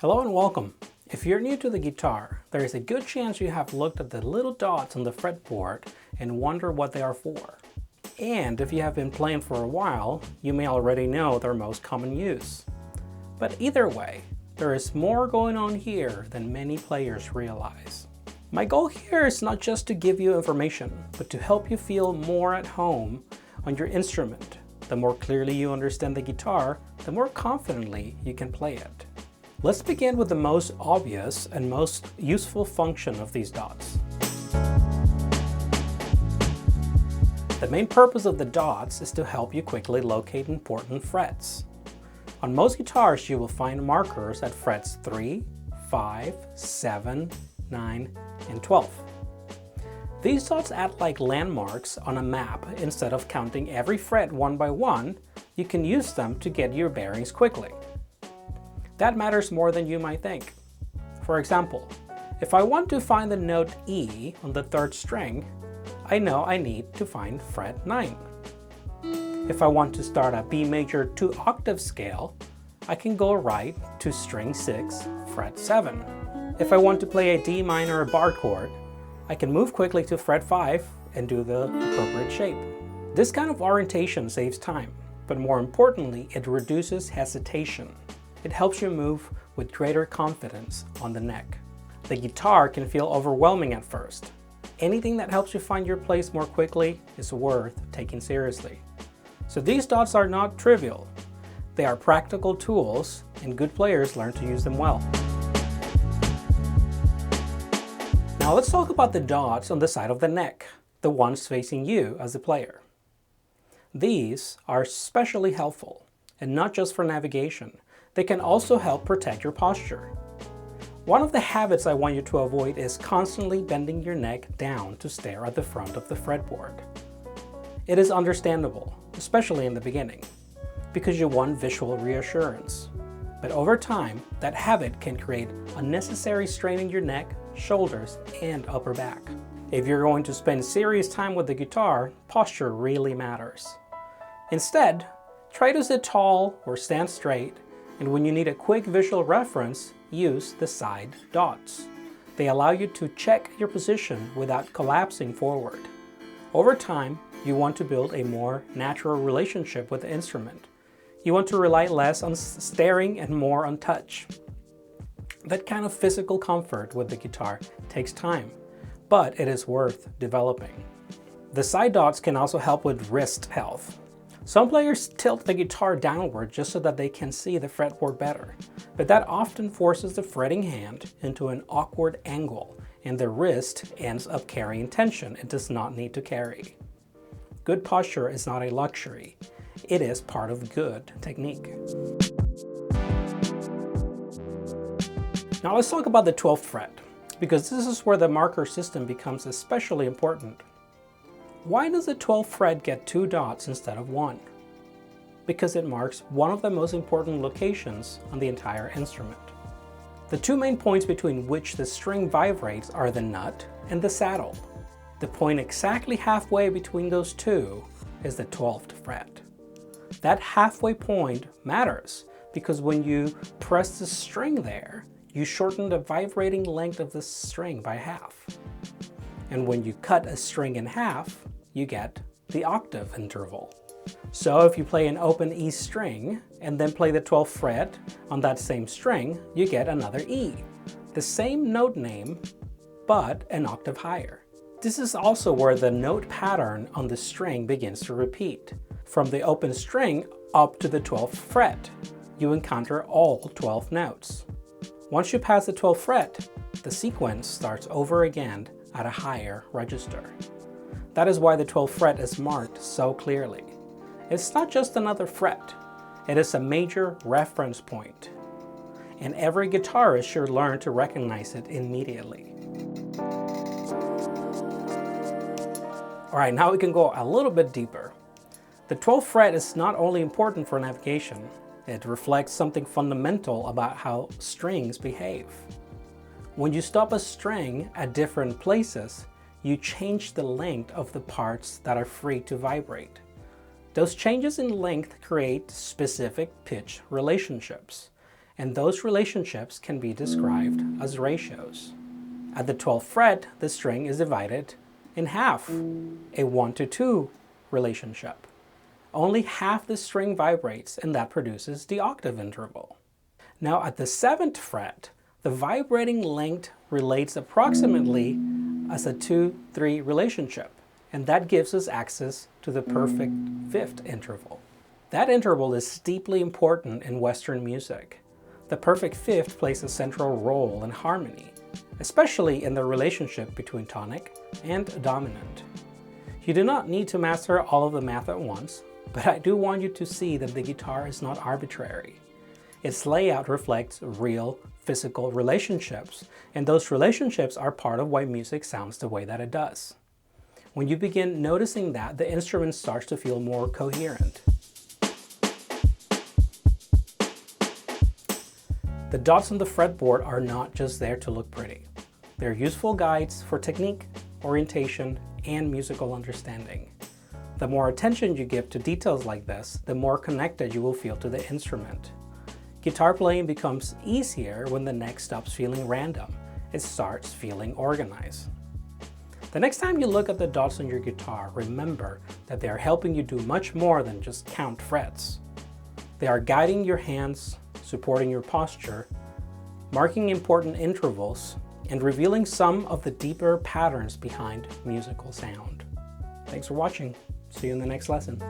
Hello and welcome. If you're new to the guitar, there is a good chance you have looked at the little dots on the fretboard and wonder what they are for. And if you have been playing for a while, you may already know their most common use. But either way, there is more going on here than many players realize. My goal here is not just to give you information, but to help you feel more at home on your instrument. The more clearly you understand the guitar, the more confidently you can play it. Let's begin with the most obvious and most useful function of these dots. The main purpose of the dots is to help you quickly locate important frets. On most guitars, you will find markers at frets 3, 5, 7, 9, and 12. These dots act like landmarks on a map. Instead of counting every fret one by one, you can use them to get your bearings quickly. That matters more than you might think. For example, if I want to find the note E on the 3rd string, I know I need to find fret 9. If I want to start a B major 2-octave scale, I can go right to string 6, fret 7. If I want to play a D minor bar chord, I can move quickly to fret 5 and do the appropriate shape. This kind of orientation saves time, but more importantly, it reduces hesitation. It helps you move with greater confidence on the neck. The guitar can feel overwhelming at first. Anything that helps you find your place more quickly is worth taking seriously. So these dots are not trivial. They are practical tools, and good players learn to use them well. Now let's talk about the dots on the side of the neck, the ones facing you as a player. These are especially helpful, and not just for navigation. They can also help protect your posture. One of the habits I want you to avoid is constantly bending your neck down to stare at the front of the fretboard. It is understandable, especially in the beginning, because you want visual reassurance. But over time, that habit can create unnecessary strain in your neck, shoulders, and upper back. If you're going to spend serious time with the guitar, posture really matters. Instead, try to sit tall or stand straight, and when you need a quick visual reference, use the side dots. They allow you to check your position without collapsing forward. Over time, you want to build a more natural relationship with the instrument. You want to rely less on staring and more on touch. That kind of physical comfort with the guitar takes time, but it is worth developing. The side dots can also help with wrist health. Some players tilt the guitar downward just so that they can see the fretboard better, but that often forces the fretting hand into an awkward angle, and the wrist ends up carrying tension it does not need to carry. Good posture is not a luxury. It is part of good technique. Now let's talk about the 12th fret, because this is where the marker system becomes especially important. Why does the 12th fret get 2 dots instead of 1? Because it marks one of the most important locations on the entire instrument. The two main points between which the string vibrates are the nut and the saddle. The point exactly halfway between those two is the 12th fret. That halfway point matters because when you press the string there, you shorten the vibrating length of the string by half. And when you cut a string in half, you get the octave interval. So if you play an open E string and then play the 12th fret on that same string, you get another E. The same note name, but an octave higher. This is also where the note pattern on the string begins to repeat. From the open string up to the 12th fret, you encounter all 12 notes. Once you pass the 12th fret, the sequence starts over again at a higher register. That is why the 12th fret is marked so clearly. It's not just another fret, it is a major reference point, and every guitarist should learn to recognize it immediately. Alright, now we can go a little bit deeper. The 12th fret is not only important for navigation, it reflects something fundamental about how strings behave. When you stop a string at different places, you change the length of the parts that are free to vibrate. Those changes in length create specific pitch relationships, and those relationships can be described as ratios. At the 12th fret, the string is divided in half, a 1 to 2 relationship. Only half the string vibrates, and that produces the octave interval. Now at the 7th fret, the vibrating length relates approximately as a 2-3 relationship, and that gives us access to the perfect fifth interval. That interval is deeply important in Western music. The perfect fifth plays a central role in harmony, especially in the relationship between tonic and dominant. You do not need to master all of the math at once, but I do want you to see that the guitar is not arbitrary. Its layout reflects real, physical relationships, and those relationships are part of why music sounds the way that it does. When you begin noticing that, the instrument starts to feel more coherent. The dots on the fretboard are not just there to look pretty. They're useful guides for technique, orientation, and musical understanding. The more attention you give to details like this, the more connected you will feel to the instrument. Guitar playing becomes easier when the neck stops feeling random. It starts feeling organized. The next time you look at the dots on your guitar, remember that they are helping you do much more than just count frets. They are guiding your hands, supporting your posture, marking important intervals, and revealing some of the deeper patterns behind musical sound. Thanks for watching. See you in the next lesson.